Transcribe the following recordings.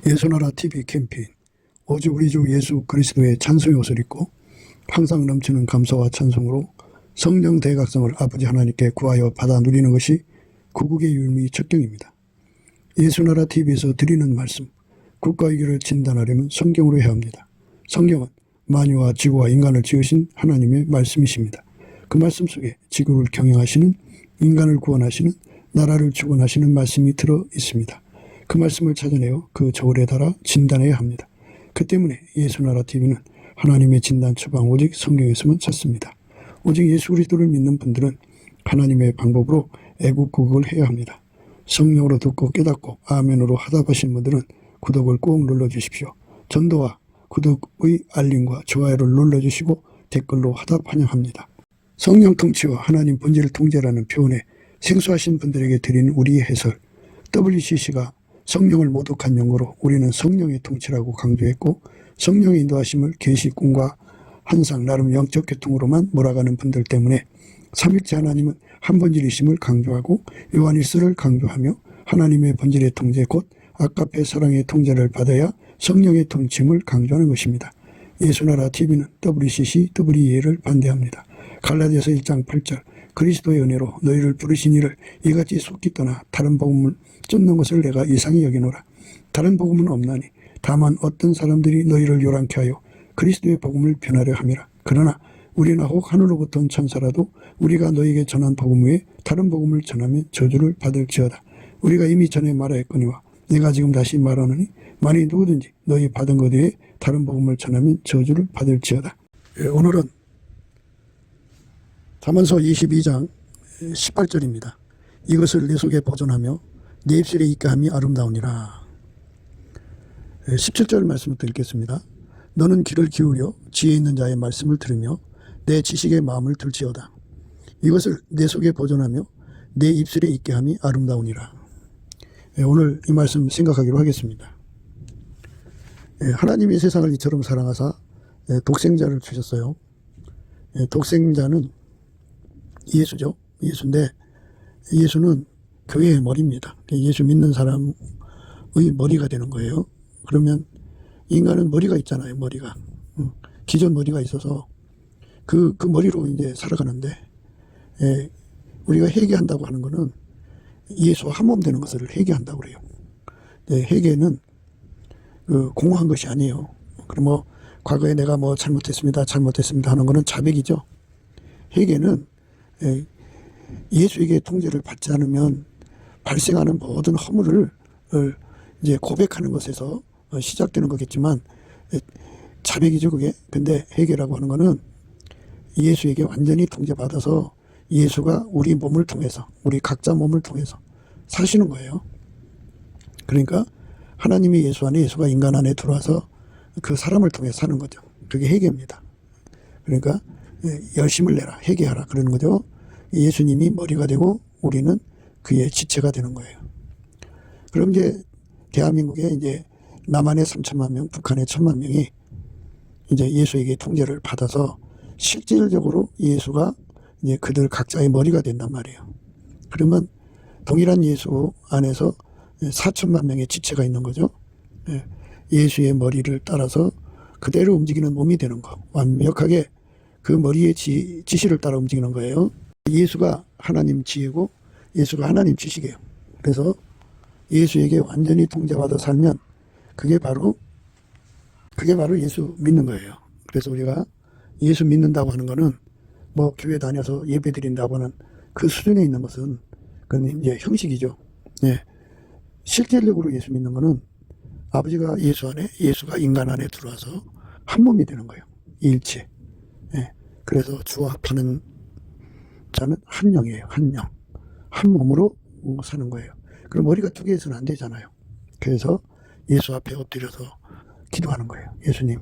예수나라 TV 캠페인 오직 우리 주 예수 그리스도의 찬송의 옷을 입고 항상 넘치는 감사와 찬송으로 성령 대각성을 아버지 하나님께 구하여 받아 누리는 것이 구국의 유일무이 척경입니다. 예수나라 TV에서 드리는 말씀, 국가 위기를 진단하려면 성경으로 해야 합니다. 성경은 만유와 지구와 인간을 지으신 하나님의 말씀이십니다. 그 말씀 속에 지구를 경영하시는, 인간을 구원하시는, 나라를 주권하시는 말씀이 들어 있습니다. 그 말씀을 찾아내어 그 저울에 달아 진단해야 합니다. 그 때문에 예수나라 TV는 하나님의 진단 처방 오직 성경에서만 찾습니다. 오직 예수 그리스도를 믿는 분들은 하나님의 방법으로 애국구국을 해야 합니다. 성령으로 듣고 깨닫고 아멘으로 하답하신 분들은 구독을 꼭 눌러주십시오. 전도와 구독의 알림과 좋아요를 눌러주시고 댓글로 하답 환영합니다. 성령 통치와 하나님 본질 통제라는 표현에 생소하신 분들에게 드리는 우리의 해설, WCC가 성령을 모독한 용어로 우리는 성령의 통치라고 강조했고, 성령의 인도하심을 계시, 꿈과 환상, 나름 영적 교통으로만 몰아가는 분들 때문에 삼일체 하나님은 한 본질이심을 강조하고 요한일서를 강조하며 하나님의 본질의 통제 곧 아까페 사랑의 통제를 받아야 성령의 통치임을 강조하는 것입니다. 예수나라 TV는 WCC, WEA를 반대합니다. 갈라디아서 1장 8절 그리스도의 은혜로 너희를 부르신 이를 이같이 속기 떠나 다른 복음을 쫓는 것을 내가 이상히 여기노라. 다른 복음은 없나니 다만 어떤 사람들이 너희를 요란케 하여 그리스도의 복음을 변하려 함이라. 그러나 우리나 혹 하늘로부터 온 천사라도 우리가 너희에게 전한 복음 외에 다른 복음을 전하면 저주를 받을지어다. 우리가 이미 전에 말하였거니와 내가 지금 다시 말하노니 만일 누구든지 너희 받은 것 외에 다른 복음을 전하면 저주를 받을지어다. 오늘은 잠언서 22장 18절입니다. 이것을 내 속에 보존하며 내 입술에 있게 함이 아름다우니라. 17절 말씀부터 읽겠습니다. 너는 귀를 기울여 지혜 있는 자의 말씀을 들으며 내 지식의 마음을 들지어다. 이것을 내 속에 보존하며 내 입술에 있게 함이 아름다우니라. 오늘 이 말씀 생각하기로 하겠습니다. 하나님이 세상을 이처럼 사랑하사 독생자를 주셨어요. 독생자는 예수죠. 예수인데 예수는 교회의 머리입니다. 예수 믿는 사람의 머리가 되는 거예요. 그러면 인간은 머리가 있잖아요. 머리가 기존 머리가 있어서 그 머리로 이제 살아가는데, 우리가 회개한다고 하는 거는 예수와 한 몸 되는 것을 회개한다고 그래요. 회개는 공허한 것이 아니에요. 그럼 과거에 내가 잘못했습니다 하는 거는 자백이죠. 회개는 예수에게 통제를 받지 않으면 발생하는 모든 허물을 이제 고백하는 것에서 시작되는 거겠지만 자백이죠, 그게. 근데 회개라고 하는 거는 예수에게 완전히 통제받아서 예수가 우리 몸을 통해서, 우리 각자 몸을 통해서 사시는 거예요. 그러니까 하나님이 예수 안에, 예수가 인간 안에 들어와서 그 사람을 통해 사는 거죠. 그게 회개입니다. 그러니까 열심을 내라, 회개하라 그러는 거죠. 예수님이 머리가 되고 우리는 그의 지체가 되는 거예요. 그럼 이제 대한민국에 이제 남한의 3천만 명, 북한의 1,000만 명이 이제 예수에게 통제를 받아서 실질적으로 예수가 이제 그들 각자의 머리가 된단 말이에요. 그러면 동일한 예수 안에서 4천만 명의 지체가 있는 거죠. 예수의 머리를 따라서 그대로 움직이는 몸이 되는 거. 완벽하게 그 머리의 지시를 따라 움직이는 거예요. 예수가 하나님 지혜고 예수가 하나님 지식이에요. 그래서 예수에게 완전히 통제받아 살면 그게 바로 예수 믿는 거예요. 그래서 우리가 예수 믿는다고 하는 거는 교회 다녀서 예배 드린다고 하는 그 수준에 있는 것은 그건 이제 형식이죠. 실질적으로 예수 믿는 거는 아버지가 예수 안에, 예수가 인간 안에 들어와서 한 몸이 되는 거예요. 일체. 그래서 주와 합하는 자는 한 영이에요. 한 영. 한 몸으로 사는 거예요. 그럼 머리가 두 개에서는 안 되잖아요. 그래서 예수 앞에 엎드려서 기도하는 거예요. 예수님,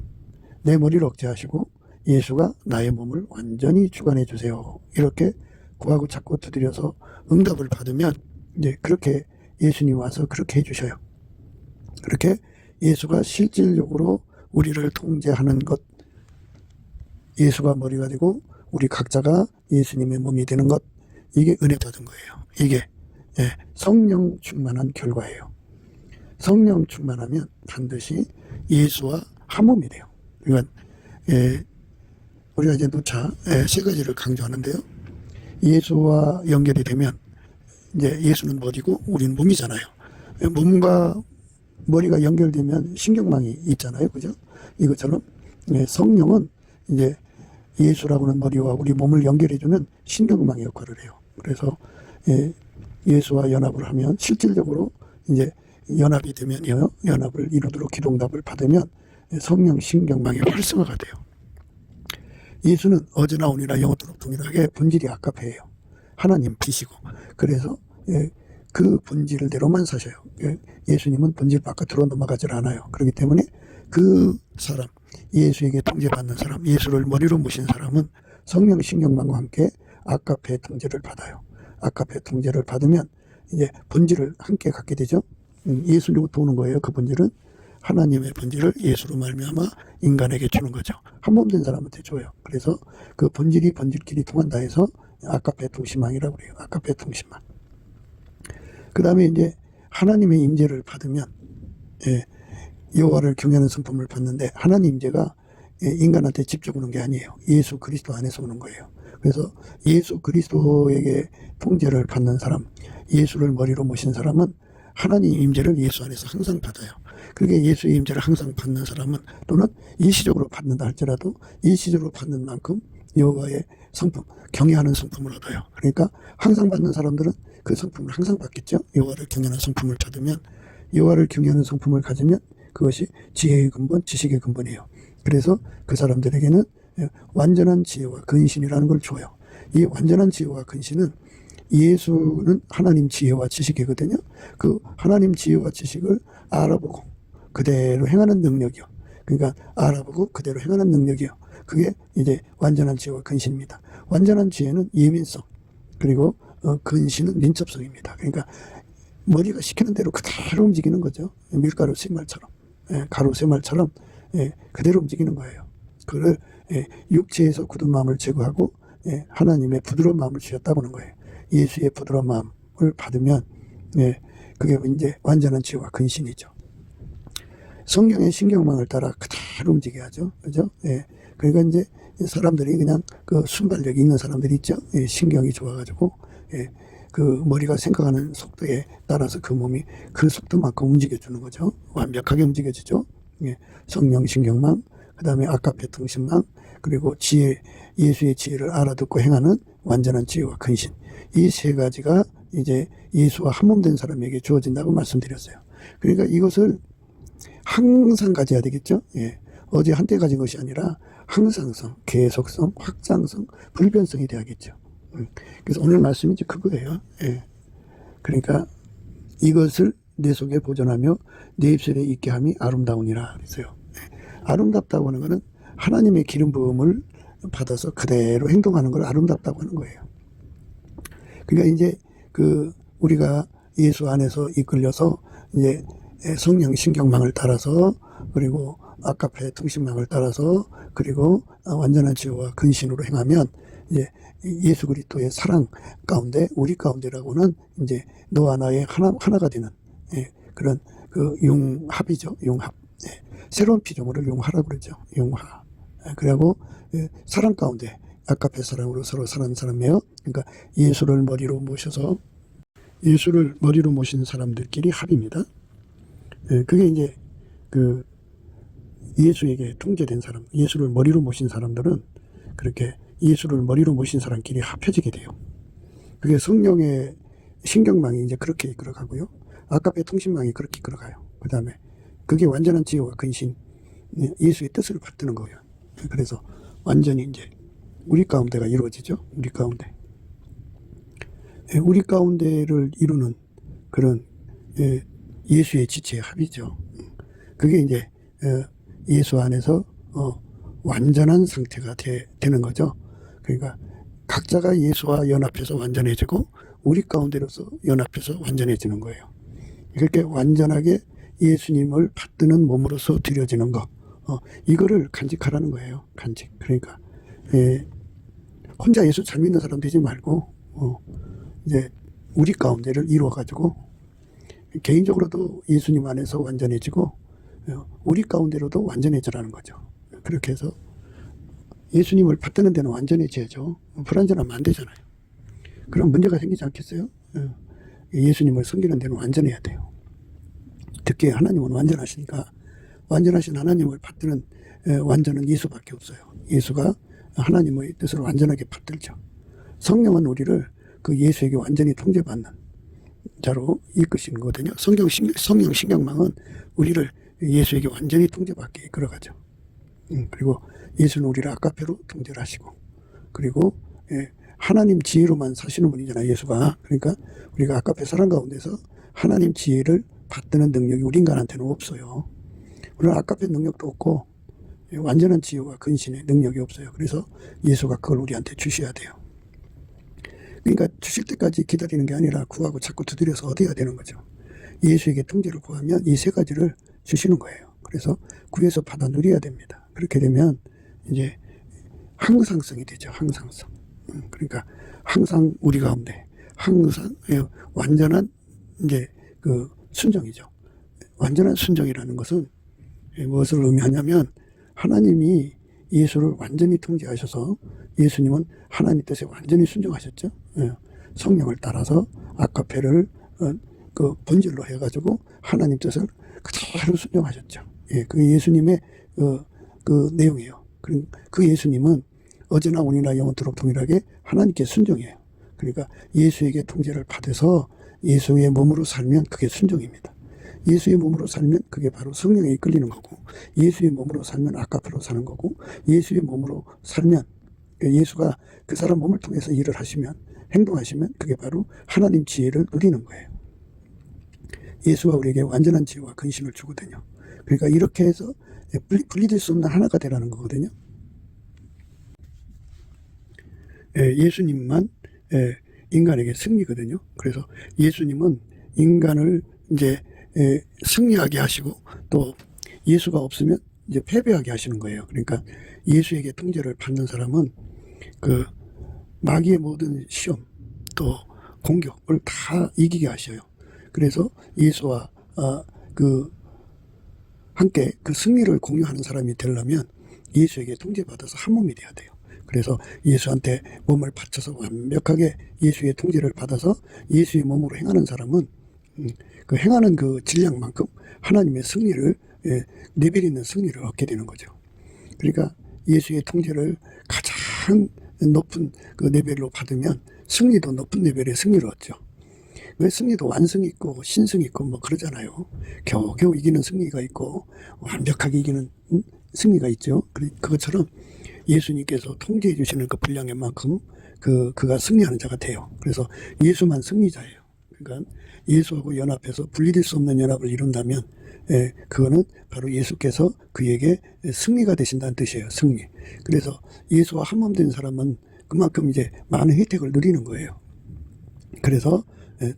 내 머리를 억제하시고 예수가 나의 몸을 완전히 주관해 주세요. 이렇게 구하고 찾고 두드려서 응답을 받으면 이제 그렇게 예수님 와서 그렇게 해주셔요. 그렇게 예수가 실질적으로 우리를 통제하는 것, 예수가 머리가 되고 우리 각자가 예수님의 몸이 되는 것, 이게 은혜 받은 거예요. 이게 성령 충만한 결과예요. 성령 충만하면 반드시 예수와 한 몸이 돼요. 그러니까 우리가 이제 누차 세 가지를 강조하는데요. 예수와 연결이 되면 이제 예수는 머리고 우리는 몸이잖아요. 몸과 머리가 연결되면 신경망이 있잖아요. 그죠? 이것처럼 성령은 이제 예수라고는 머리와 우리 몸을 연결해주는 신경망의 역할을 해요. 그래서 예수와 연합을 하면 실질적으로 이제 연합이 되면요. 연합을 이루도록 기도응답을 받으면 성령 신경망의 활성화가 돼요. 예수는 어제나 오늘이나 영원토록 동일하게 본질이 아카페예요. 하나님 빛이고. 그래서 그 본질대로만 사셔요. 예수님은 본질 바깥으로 넘어가질 않아요. 그렇기 때문에 그 사람, 예수에게 통제받는 사람, 예수를 머리로 모신 사람은 성령 신경망과 함께 아카페 통제를 받아요. 아카페 통제를 받으면 이제 본질을 함께 갖게 되죠. 예수로부터 오는 거예요. 그 본질은 하나님의 본질을 예수로 말미암아 인간에게 주는 거죠. 한 몸 된 사람한테 줘요. 그래서 그 본질이 본질끼리 통한다 해서 아카페 통신망이라고 그래요. 아카페 통신망. 그 다음에 이제 하나님의 임재를 받으면 여호와를 경외하는 성품을 받는데 하나님 임재가 인간한테 직접 오는 게 아니에요. 예수 그리스도 안에서 오는 거예요. 그래서 예수 그리스도에게 통제를 받는 사람, 예수를 머리로 모신 사람은 하나님 임재를 예수 안에서 항상 받아요. 그게 예수의 임재를 항상 받는 사람은 또는 일시적으로 받는다 할지라도 일시적으로 받는 만큼 여호와의 성품, 경외하는 성품을 얻어요. 그러니까 항상 받는 사람들은 그 성품을 항상 받겠죠. 여호와를 경외하는 성품을 받으면, 여호와를 경외하는 성품을 가지면 그것이 지혜의 근본, 지식의 근본이에요. 그래서 그 사람들에게는 완전한 지혜와 근신이라는 걸 줘요. 이 완전한 지혜와 근신은 예수는 하나님 지혜와 지식이거든요. 그 하나님 지혜와 지식을 알아보고 그대로 행하는 능력이요. 그러니까 알아보고 그대로 행하는 능력이요. 그게 이제 완전한 지혜와 근신입니다. 완전한 지혜는 예민성, 그리고 근신은 민첩성입니다. 그러니까 머리가 시키는 대로 그대로 움직이는 거죠. 밀가루 쇠말처럼, 가루 쇠말처럼 그대로 움직이는 거예요. 그를 육체에서 굳은 마음을 제거하고 하나님의 부드러운 마음을 주셨다고 하는 거예요. 예수의 부드러운 마음을 받으면 그게 이제 완전한 지혜와 근신이죠. 성경의 신경망을 따라 그대로 움직여야죠. 그죠? 그러니까 이제 사람들이 그냥 그 순발력이 있는 사람들이 있죠. 신경이 좋아가지고 그 머리가 생각하는 속도에 따라서 그 몸이 그 속도만큼 움직여주는 거죠. 완벽하게 움직여지죠. 성령 신경망, 그 다음에 아카페 통신망, 그리고 지혜, 예수의 지혜를 알아듣고 행하는 완전한 지혜와 근신. 이 세 가지가 이제 예수와 한 몸 된 사람에게 주어진다고 말씀드렸어요. 그러니까 이것을 항상 가져야 되겠죠. 어제 한때 가진 것이 아니라 항상성, 계속성, 확장성, 불변성이 돼야겠죠. 그래서 오늘 말씀이 이제 그거예요. 그러니까 이것을 내 속에 보존하며 내 입술에 있게 함이 아름다우니라 그랬어요. 아름답다고 하는 것은 하나님의 기름 부음을 받아서 그대로 행동하는 걸 아름답다고 하는 거예요. 그러니까 이제 우리가 예수 안에서 이끌려서 이제 성령 신경망을 따라서, 그리고 아카페 통신망을 따라서, 그리고 완전한 지혜와 근신으로 행하면 이제 예수 그리스도의 사랑 가운데, 우리 가운데라고는 이제 너와 나의 하나가 되는 그런 그 융합이죠. 융합. 새로운 피조물을 융화라고 그러죠. 융화. 그리고 사랑 가운데 아카페 사랑으로 서로 사는 사람이에요. 그러니까 예수를 머리로 모셔서 예수를 머리로 모신 사람들끼리 합입니다. 그게 이제 그 예수에게 통제된 사람, 예수를 머리로 모신 사람들은 그렇게 예수를 머리로 모신 사람끼리 합해지게 돼요. 그게 성령의 신경망이 이제 그렇게 이끌어가고요. 아카페 통신망이 그렇게 이끌어가요. 그 다음에 그게 완전한 지혜와 근신, 예수의 뜻을 받드는 거예요. 그래서 완전히 이제 우리 가운데가 이루어지죠. 우리 가운데. 우리 가운데를 이루는 그런 예수의 지체의 합이죠. 그게 이제 예수 안에서 완전한 상태가 되는 거죠. 그러니까 각자가 예수와 연합해서 완전해지고 우리 가운데로서 연합해서 완전해지는 거예요. 그렇게 완전하게 예수님을 받드는 몸으로서 드려지는 거, 이거를 간직하라는 거예요. 간직. 그러니까 혼자 예수 잘 믿는 사람 되지 말고 이제 우리 가운데를 이루어가지고 개인적으로도 예수님 안에서 완전해지고 우리 가운데로도 완전해지라는 거죠. 그렇게 해서 예수님을 받드는 데는 완전해져야죠. 불완전하면 안 되잖아요. 그럼 문제가 생기지 않겠어요? 예수님을 섬기는 데는 완전해야 돼요. 특히 하나님은 완전하시니까 완전하신 하나님을 받드는 완전은 예수밖에 없어요. 예수가 하나님의 뜻을 완전하게 받들죠. 성령은 우리를 그 예수에게 완전히 통제받는 자로 이끄시는 거거든요. 성령 신경망은 우리를 예수에게 완전히 통제받게 이끌어가죠. 그리고 예수는 우리를 아까페로 통제를 하시고, 그리고 하나님 지혜로만 사시는 분이잖아요, 예수가. 그러니까 우리가 아까페 사람 가운데서 하나님 지혜를 받드는 능력이 우리 인간한테는 없어요. 우리는 아까페 능력도 없고 완전한 지혜와 근신의 능력이 없어요. 그래서 예수가 그걸 우리한테 주셔야 돼요. 그러니까 주실 때까지 기다리는 게 아니라 구하고 자꾸 두드려서 얻어야 되는 거죠. 예수에게 통제를 구하면 이 세 가지를 주시는 거예요. 그래서 구해서 받아 누려야 됩니다. 그렇게 되면 이제 항상성이 되죠. 항상성. 그러니까 항상 우리 가운데 항상 완전한 이제 그 순종이죠. 완전한 순종이라는 것은 무엇을 의미하냐면 하나님이 예수를 완전히 통제하셔서 예수님은 하나님 뜻에 완전히 순종하셨죠. 성령을 따라서 아까페를 그 본질로 해가지고 하나님 뜻을 그대로 순종하셨죠. 그 예수님의 그 내용이에요. 그 예수님은 어제나 오늘나 영원토록 동일하게 하나님께 순종해요. 그러니까 예수에게 통제를 받아서 예수의 몸으로 살면 그게 순종입니다. 예수의 몸으로 살면 그게 바로 성령에 이끌리는 거고, 예수의 몸으로 살면 아까페로 사는 거고, 예수의 몸으로 살면 예수가 그 사람 몸을 통해서 일을 하시면, 행동하시면 그게 바로 하나님 지혜를 누리는 거예요. 예수가 우리에게 완전한 지혜와 근신을 주거든요. 그러니까 이렇게 해서 분리될 수 없는 하나가 되라는 거거든요. 예수님만 인간에게 승리거든요. 그래서 예수님은 인간을 이제 승리하게 하시고, 또 예수가 없으면 이제 패배하게 하시는 거예요. 그러니까 예수에게 통제를 받는 사람은 그 마귀의 모든 시험 또 공격을 다 이기게 하셔요. 그래서 예수와 그 함께 그 승리를 공유하는 사람이 되려면 예수에게 통제받아서 한 몸이 돼야 돼요. 그래서 예수한테 몸을 바쳐서 완벽하게 예수의 통제를 받아서 예수의 몸으로 행하는 사람은 그 행하는 그 질량만큼 하나님의 승리를, 레벨 있는 승리를 얻게 되는 거죠. 그러니까 예수의 통제를 가장 높은 그 레벨로 받으면 승리도 높은 레벨의 승리를 얻죠. 왜 승리도 완승이 있고 신승이 있고 뭐 그러잖아요. 겨우겨우 이기는 승리가 있고 완벽하게 이기는 승리가 있죠. 그것처럼 예수님께서 통제해 주시는 그 분량의 만큼 그가 승리하는 자가 돼요. 그래서 예수만 승리자예요. 그러니까 예수하고 연합해서 분리될 수 없는 연합을 이룬다면 그거는 바로 예수께서 그에게 승리가 되신다는 뜻이에요. 승리. 그래서 예수와 한 몸 된 사람은 그만큼 이제 많은 혜택을 누리는 거예요. 그래서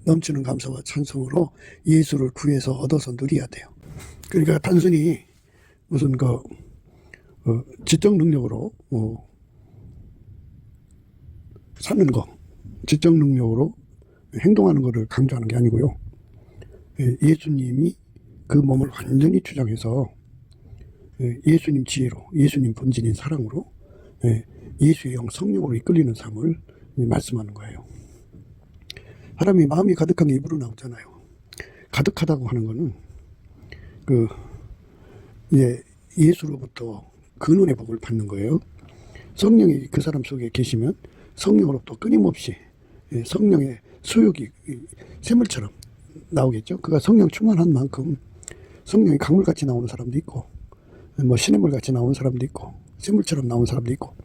넘치는 감사와 찬송으로 예수를 구해서 얻어서 누려야 돼요. 그러니까 단순히 무슨 지적 능력으로 사는 거, 지적 능력으로 행동하는 것을 강조하는 게 아니고요. 예수님이 그 몸을 완전히 주장해서 예수님 지혜로, 예수님 본질인 사랑으로, 예수의 영 성령으로 이끌리는 삶을 말씀하는 거예요. 사람이 마음이 가득한 게 입으로 나오잖아요. 가득하다고 하는 거는 예수로부터 근원의 복을 받는 거예요. 성령이 그 사람 속에 계시면 성령으로부터 끊임없이 성령의 수욕이 샘물처럼 나오겠죠. 그가 성령 충만한 만큼 성령이 강물같이 나오는 사람도 있고, 뭐 시냇물같이 나오는 사람도 있고, 샘물처럼 나오는 사람도 있고,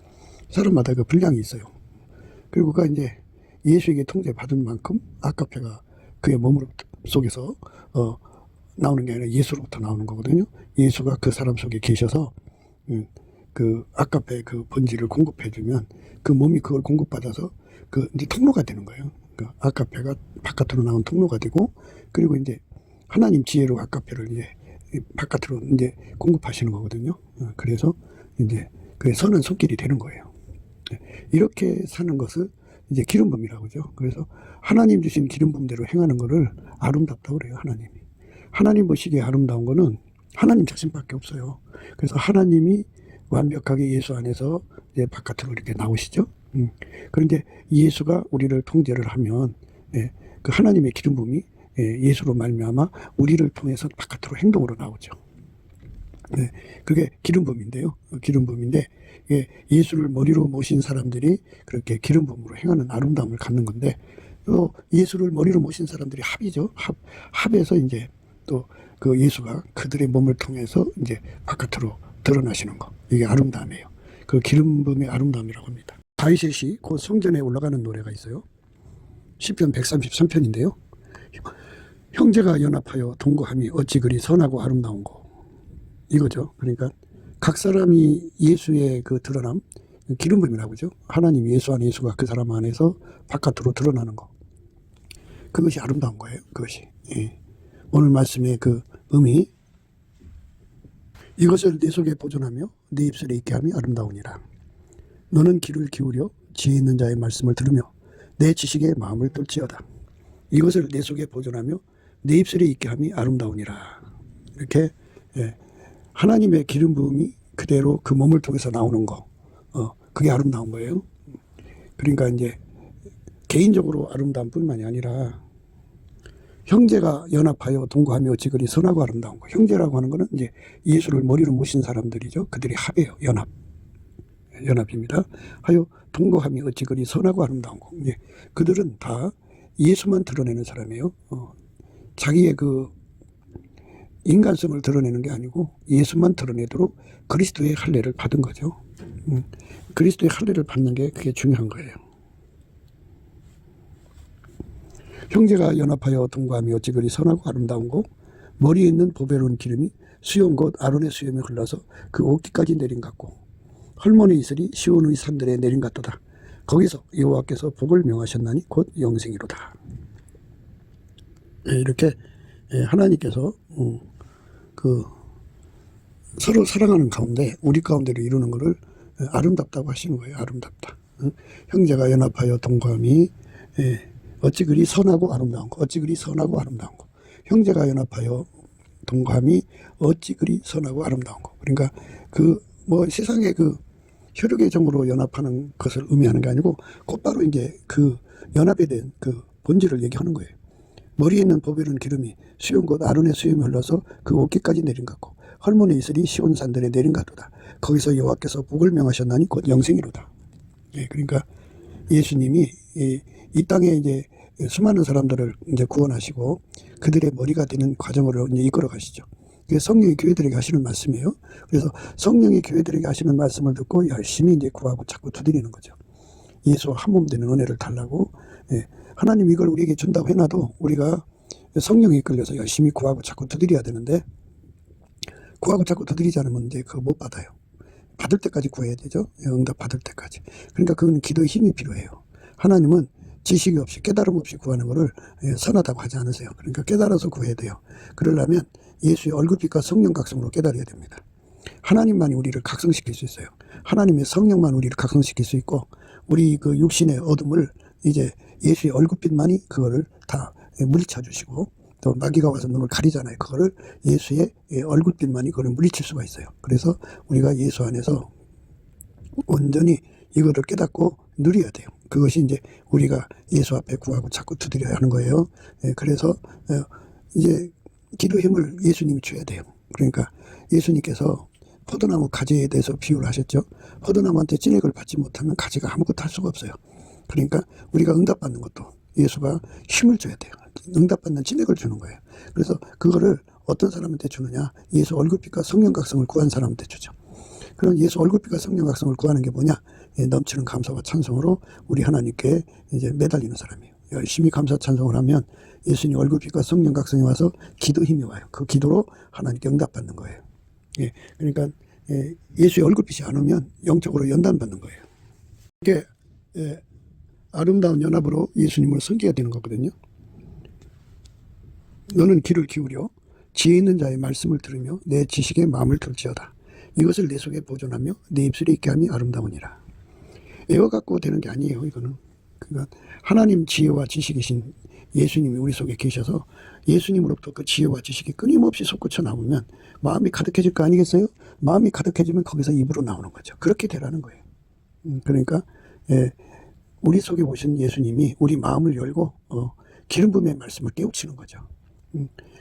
사람마다 그 분량이 있어요. 그리고 그가 이제 예수에게 통제받은 만큼 아까페가 그의 몸 속에서 나오는 게 아니라 예수로부터 나오는 거거든요. 예수가 그 사람 속에 계셔서 그 아까페 그 본질을 공급해주면 그 몸이 그걸 공급받아서 그 이제 통로가 되는 거예요. 그 아까페가 바깥으로 나온 통로가 되고, 그리고 이제 하나님 지혜로 아까페를 이제 바깥으로 이제 공급하시는 거거든요. 그래서 이제 그 선한 손길이 되는 거예요. 이렇게 사는 것을 이제 기름 부음이라고 하죠. 그래서 하나님 주신 기름 부음대로 행하는 거를 아름답다고 그래요, 하나님이. 하나님 보시기에 아름다운 거는 하나님 자신밖에 없어요. 그래서 하나님이 완벽하게 예수 안에서 이제 바깥으로 이렇게 나오시죠. 그런데 예수가 우리를 통제를 하면, 예, 그 하나님의 기름 부음이, 예, 예수로 말미암아 우리를 통해서 바깥으로 행동으로 나오죠. 네, 그게 기름 부음인데요. 기름 부음인데, 예, 예수를 머리로 모신 사람들이 그렇게 기름 부음으로 행하는 아름다움을 갖는 건데, 또 예수를 머리로 모신 사람들이 합이죠. 합에서 이제 또 그 예수가 그들의 몸을 통해서 이제 바깥으로 드러나시는 거. 이게 아름다움이에요. 그 기름 부음의 아름다움이라고 합니다. 다윗이 곧 성전에 올라가는 노래가 있어요. 시편 133편인데요. 형제가 연합하여 동거함이 어찌 그리 선하고 아름다운고. 이거죠. 그러니까 각 사람이 예수의 그 드러남, 기름 부음이라고 하죠. 하나님 예수 안에 예수가 그 사람 안에서 바깥으로 드러나는 거. 그것이 아름다운 거예요. 그것이. 예. 오늘 말씀의 그 의미, 이것을 내 속에 보존하며 내 입술에 있게 함이 아름다우니라. 너는 귀를 기울여 지혜 있는 자의 말씀을 들으며 내 지식에 마음을 뚫지어다. 이것을 내 속에 보존하며 내 입술에 있게 함이 아름다우니라. 이렇게, 예, 하나님의 기름 부음이 그대로 그 몸을 통해서 나오는 거, 그게 아름다운 거예요. 그러니까 이제 개인적으로 아름다운 뿐만이 아니라 형제가 연합하여 동거하며 어찌 그리 선하고 아름다운 거. 형제라고 하는 거는 이제 예수를 머리로 모신 사람들이죠. 그들이 합이에요. 연합입니다. 하여 동거함이 어찌 그리 선하고 아름다운 거. 이제 그들은 다 예수만 드러내는 사람이에요. 자기의 그 인간성을 드러내는 게 아니고 예수만 드러내도록 그리스도의 할례를 받은 거죠. 그리스도의 할례를 받는 게 그게 중요한 거예요. 형제가 연합하여 동거함이 어찌 그리 선하고 아름다운고 머리에 있는 보배로운 기름이 수염 곧 아론의 수염에 흘러서 그 옷깃까지 내린 같고 헐몬의 이슬이 시온의 산들에 내린 같도다. 거기서 여호와께서 복을 명하셨나니 곧 영생이로다. 이렇게 하나님께서 그 서로 사랑하는 가운데 우리 가운데로 이루는 것을 아름답다고 하시는 거예요. 아름답다. 형제가 연합하여 동거함이 어찌 그리 선하고 아름다운 거. 어찌 그리 선하고 아름다운 거. 형제가 연합하여 동거함이 어찌 그리 선하고 아름다운 거. 그러니까 그 뭐 세상의 그 혈육의 정으로 연합하는 것을 의미하는 게 아니고 곧바로 이제 그 연합에 대한 그 본질을 얘기하는 거예요. 머리에 있는 보배로운 기름이 수염 곧 아론의 수염이 흘러서 그 옷깃까지 내린 것 같고 헐몬의 이슬이 시온 산들에 내린 것 같도다. 거기서 여호와께서 복을 명하셨나니 곧 영생이로다. 예, 그러니까 예수님이 이 땅에 이제 수많은 사람들을 이제 구원하시고 그들의 머리가 되는 과정을 이제 이끌어 가시죠. 그게 성령이 교회들에게 하시는 말씀이에요. 그래서 성령이 교회들에게 하시는 말씀을 듣고 열심히 이제 구하고 자꾸 두드리는 거죠. 예수와 한 몸 되는 은혜를 달라고. 예, 하나님 이걸 우리에게 준다고 해놔도 우리가 성령이 이끌려서 열심히 구하고 자꾸 두드려야 되는데 구하고 자꾸 두드리지 않으면 이제 그거 못 받아요. 받을 때까지 구해야 되죠. 응답 받을 때까지. 그러니까 그건 기도의 힘이 필요해요. 하나님은 지식이 없이 깨달음 없이 구하는 것을 선하다고 하지 않으세요. 그러니까 깨달아서 구해야 돼요. 그러려면 예수의 얼굴빛과 성령 각성으로 깨달아야 됩니다. 하나님만이 우리를 각성시킬 수 있어요. 하나님의 성령만 우리를 각성시킬 수 있고 우리 그 육신의 어둠을 이제 예수의 얼굴빛만이 그거를 다 물리쳐 주시고 또 마귀가 와서 눈을 가리잖아요. 그거를 예수의 얼굴빛만이 그걸 물리칠 수가 있어요. 그래서 우리가 예수 안에서 온전히 이거를 깨닫고 누려야 돼요. 그것이 이제 우리가 예수 앞에 구하고 자꾸 두드려야 하는 거예요. 그래서 이제 기도 힘을 예수님이 줘야 돼요. 그러니까 예수님께서 포도나무 가지에 대해서 비유를 하셨죠. 포도나무한테 진액을 받지 못하면 가지가 아무것도 할 수가 없어요. 그러니까 우리가 응답받는 것도 예수가 힘을 줘야 돼요. 응답받는 진액을 주는 거예요. 그래서 그거를 어떤 사람한테 주느냐? 예수 얼굴빛과 성령 각성을 구한 사람한테 주죠. 그럼 예수 얼굴빛과 성령 각성을 구하는 게 뭐냐? 넘치는 감사와 찬송으로 우리 하나님께 이제 매달리는 사람이에요. 열심히 감사 찬송을 하면 예수님 얼굴빛과 성령 각성이 와서 기도 힘이 와요. 그 기도로 하나님께 응답받는 거예요. 예, 그러니까 예수의 얼굴빛이 안 오면 영적으로 연단받는 거예요. 이게 아름다운 연합으로 예수님을 섬기게 되는 거거든요. 너는 귀를 기울여 지혜 있는 자의 말씀을 들으며 내 지식에 마음을 둘지어다. 이것을 내 속에 보존하며 내 입술에 있게 함이 아름다우니라. 애워 갖고 되는 게 아니에요. 이거는 그러니까 하나님 지혜와 지식이신 예수님이 우리 속에 계셔서 예수님으로부터 그 지혜와 지식이 끊임없이 솟구쳐 나오면 마음이 가득해질 거 아니겠어요? 마음이 가득해지면 거기서 입으로 나오는 거죠. 그렇게 되라는 거예요. 그러니까 우리 속에 오신 예수님이 우리 마음을 열고 기름 부음의 말씀을 깨우치는 거죠.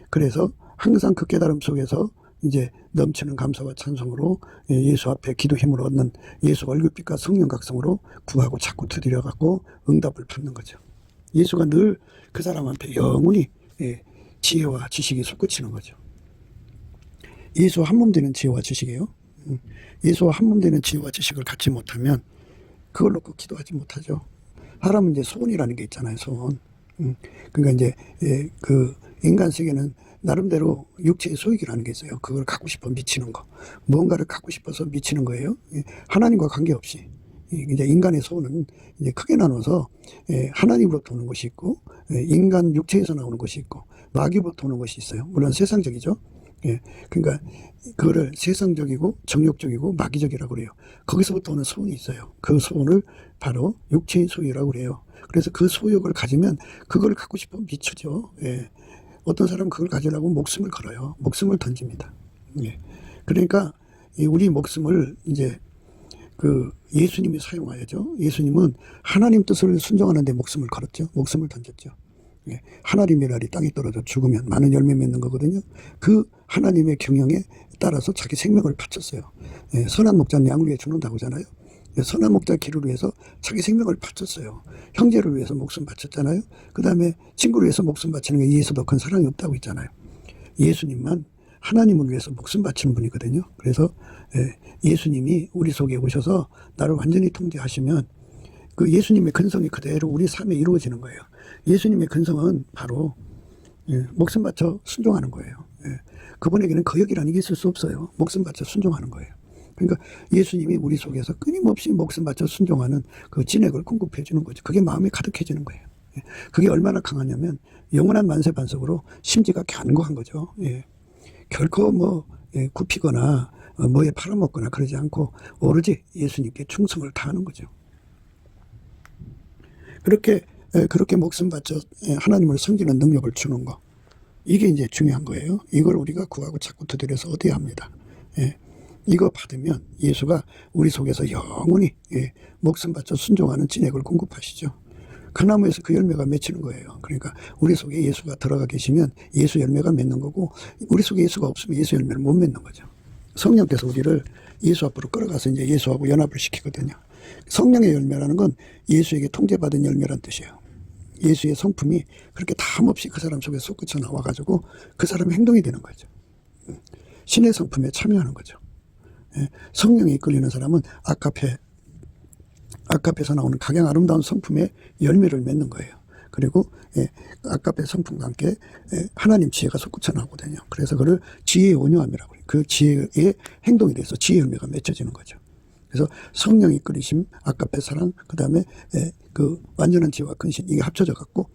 그래서 항상 그 깨달음 속에서 이제 넘치는 감사와 찬송으로 예수 앞에 기도 힘을 얻는 예수 얼굴빛과 성령 각성으로 구하고 자꾸 두드려 갖고 응답을 받는 거죠. 예수가 늘 그 사람 앞에 영원히 지혜와 지식이 솟구치는 거죠. 예수와 한 몸 되는 지혜와 지식이에요. 예수와 한 몸 되는 지혜와 지식을 갖지 못하면 그걸 놓고 기도하지 못하죠. 사람은 이제 소원이라는 게 있잖아요. 소원. 그러니까 이제 그 인간 세계는 나름대로 육체의 소욕이라는 게 있어요. 그걸 갖고 싶어 미치는 거. 무언가를 갖고 싶어서 미치는 거예요. 하나님과 관계없이. 이제 인간의 소원은 이제 크게 나눠서 하나님으로부터 오는 것이 있고 인간 육체에서 나오는 것이 있고 마귀로부터 오는 것이 있어요. 물론 세상적이죠. 그러니까 그거를 세상적이고 정욕적이고 마귀적이라고 그래요. 거기서부터 오는 소원이 있어요. 그 소원을 바로 육체의 소유라고 그래요. 그래서 그 소욕을 가지면 그걸 갖고 싶어 미치죠. 어떤 사람은 그걸 가지려고 목숨을 걸어요. 목숨을 던집니다. 그러니까 우리 목숨을 이제 그 예수님이 사용하야죠. 예수님은 하나님 뜻을 순종하는데 목숨을 걸었죠. 목숨을 던졌죠. 하나님의 날이 땅에 떨어져 죽으면 많은 열매 맺는 거거든요. 그 하나님의 경영에 따라서 자기 생명을 바쳤어요. 선한 목자는 양을 위해 죽는다고 하잖아요. 선한 목자 길을 위해서 자기 생명을 바쳤어요. 형제를 위해서 목숨 바쳤잖아요. 그 다음에 친구를 위해서 목숨 바치는 게 이에서 더 큰 사랑이 없다고 했잖아요. 예수님만 하나님을 위해서 목숨 바치는 분이거든요. 그래서 예수님이 우리 속에 오셔서 나를 완전히 통제하시면 그 예수님의 근성이 그대로 우리 삶에 이루어지는 거예요. 예수님의 근성은 바로 목숨 바쳐 순종하는 거예요. 그분에게는 거역이라는 게 있을 수 없어요. 목숨 바쳐 순종하는 거예요. 그러니까 예수님이 우리 속에서 끊임없이 목숨 바쳐 순종하는 그 진액을 공급해 주는 거죠. 그게 마음이 가득해지는 거예요. 그게 얼마나 강하냐면 영원한 만세 반석으로 심지가 견고한 거죠. 결코 뭐 굽히거나 뭐에 팔아먹거나 그러지 않고 오로지 예수님께 충성을 다하는 거죠. 그렇게 목숨 바쳐 하나님을 섬기는 능력을 주는 거. 이게 이제 중요한 거예요. 이걸 우리가 구하고 자꾸 두드려서 얻어야 합니다. 이거 받으면 예수가 우리 속에서 영원히 목숨 바쳐 순종하는 진액을 공급하시죠. 그 나무에서 그 열매가 맺히는 거예요. 그러니까 우리 속에 예수가 들어가 계시면 예수 열매가 맺는 거고 우리 속에 예수가 없으면 예수 열매를 못 맺는 거죠. 성령께서 우리를 예수 앞으로 끌어가서 이제 예수하고 연합을 시키거든요. 성령의 열매라는 건 예수에게 통제받은 열매란 뜻이에요. 예수의 성품이 그렇게 담없이 그 사람 속에 솟구쳐 나와가지고 그 사람의 행동이 되는 거죠. 신의 성품에 참여하는 거죠. 성령에 이끌리는 사람은 아카페에서 나오는 각양 아름다운 성품의 열매를 맺는 거예요. 그리고 아카페 성품과 함께 하나님 지혜가 솟구쳐 나오거든요. 그래서 그걸 지혜의 온유함이라고 해요. 그 지혜의 행동에 대해서 지혜 열매가 맺혀지는 거죠. 그래서 성령이 이끌리심, 아카페 사랑, 그 다음에 그 완전한 지혜와 근신, 이게 합쳐져 갖고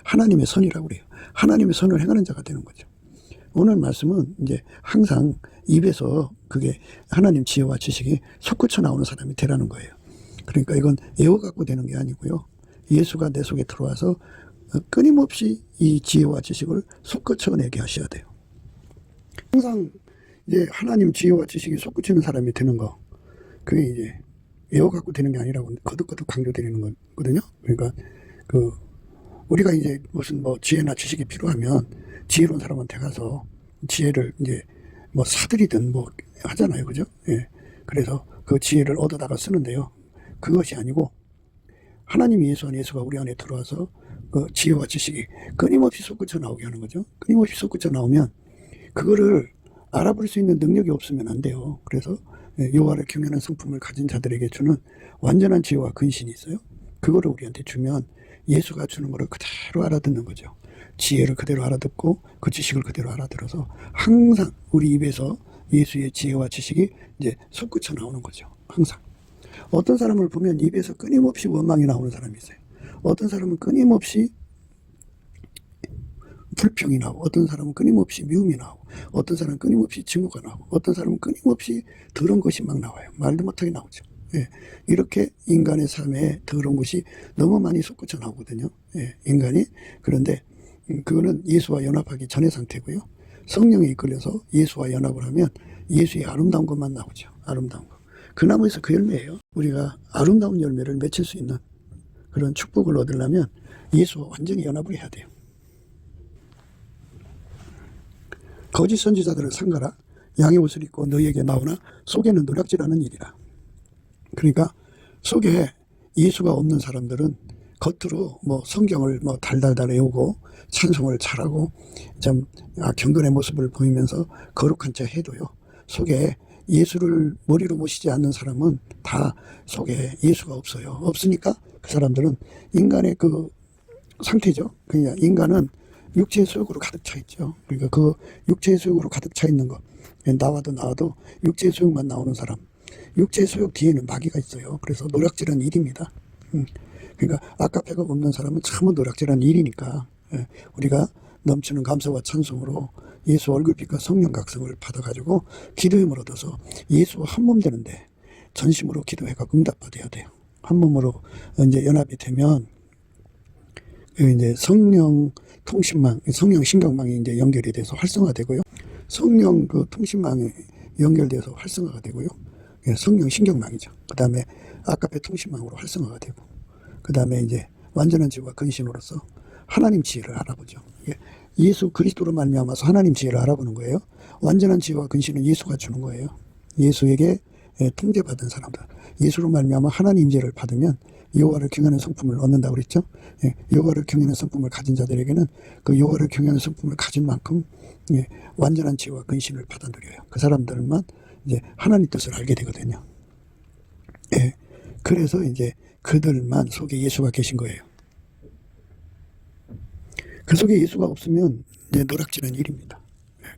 하나님의 선이라고 그래요. 하나님의 선을 행하는 자가 되는 거죠. 오늘 말씀은 이제 항상 입에서 그게 하나님 지혜와 지식이 솟구쳐 나오는 사람이 되라는 거예요. 그러니까 이건 애워갖고 되는 게 아니고요. 예수가 내 속에 들어와서 끊임없이 이 지혜와 지식을 솟구쳐내게 하셔야 돼요. 항상 이제 하나님 지혜와 지식이 솟구치는 사람이 되는 거, 그게 이제 애워갖고 되는 게 아니라고 거듭거듭 강조드리는 거거든요. 그러니까 우리가 이제 무슨 뭐 지혜나 지식이 필요하면 지혜로운 사람한테 가서 지혜를 이제 뭐 사들이든 뭐 하잖아요. 그죠? 그래서 그 지혜를 얻어다가 쓰는데요. 그것이 아니고 하나님이 예수가 우리 안에 들어와서 그 지혜와 지식이 끊임없이 솟구쳐 나오게 하는 거죠. 끊임없이 솟구쳐 나오면 그거를 알아볼 수 있는 능력이 없으면 안 돼요. 그래서 여호와를 경외하는 성품을 가진 자들에게 주는 완전한 지혜와 근신이 있어요. 그거를 우리한테 주면 예수가 주는 거를 그대로 알아듣는 거죠. 지혜를 그대로 알아듣고 그 지식을 그대로 알아들어서 항상 우리 입에서 예수의 지혜와 지식이 이제 솟구쳐 나오는 거죠. 항상. 어떤 사람을 보면 입에서 끊임없이 원망이 나오는 사람이 있어요. 어떤 사람은 끊임없이 불평이 나오고, 어떤 사람은 끊임없이 미움이 나오고, 어떤 사람은 끊임없이 증오가 나오고, 어떤 사람은 끊임없이 더러운 것이 막 나와요. 말도 못하게 나오죠. 예, 이렇게 인간의 삶에 더러운 것이 너무 많이 솟구쳐 나오거든요. 예, 인간이. 그런데 그거는 예수와 연합하기 전의 상태고요. 성령이 이끌려서 예수와 연합을 하면 예수의 아름다운 것만 나오죠. 아름다운 것. 그 나무에서 그 열매예요. 우리가 아름다운 열매를 맺힐 수 있는 그런 축복을 얻으려면 예수와 완전히 연합을 해야 돼요. 거짓 선지자들을 삼가라. 양의 옷을 입고 너희에게 나오나 속에는 노략질하는 일이라. 그러니까 속에 예수가 없는 사람들은 겉으로 뭐 성경을 뭐 달달달 외우고 찬송을 잘하고 좀 경건의 모습을 보이면서 거룩한 척 해도요, 속에 예수를 머리로 모시지 않는 사람은 다 속에 예수가 없어요. 없으니까 그 사람들은 인간의 그 상태죠. 그러니까 인간은 육체의 소욕으로 가득 차 있죠. 그러니까 그 육체의 소욕으로 가득 차 있는 것, 나와도 육체의 소욕만 나오는 사람, 육체의 소욕 뒤에는 마귀가 있어요. 그래서 노략질한 일입니다. 그러니까 아까페가 없는 사람은 참 노략질한 일이니까 우리가 넘치는 감사와 찬송으로 예수 얼굴빛과 성령 각성을 받아가지고 기도힘을 얻어서 예수와 한 몸 되는데 전심으로 기도해가 응답받아야 돼요. 한 몸으로 이제 연합이 되면 이제 성령 통신망, 성령 신경망이 이제 연결이 돼서 활성화되고요. 성령 그 통신망이 연결돼서 활성화가 되고요. 성령 신경망이죠. 그 다음에 아까페 통신망으로 활성화가 되고, 그 다음에 이제 완전한 지혜와 근신으로서 하나님 지혜를 알아보죠. 예수 그리스도로 말미암아서 하나님 지혜를 알아보는 거예요. 완전한 지혜와 근신은 예수가 주는 거예요. 예수에게 통제받은 사람들, 예수로 말미암아 하나님 지혜를 받으면 여호와를 경외하는 성품을 얻는다고 그랬죠. 여호와를 경외하는 성품을 가진 자들에게는 그 여호와를 경외하는 성품을 가진 만큼 완전한 지혜와 근신을 받아 누려요. 그 사람들만 이제 하나님 뜻을 알게 되거든요. 그래서 이제 그들만 속에 예수가 계신 거예요. 그 속에 예수가 없으면 이제 노략질한 일입니다.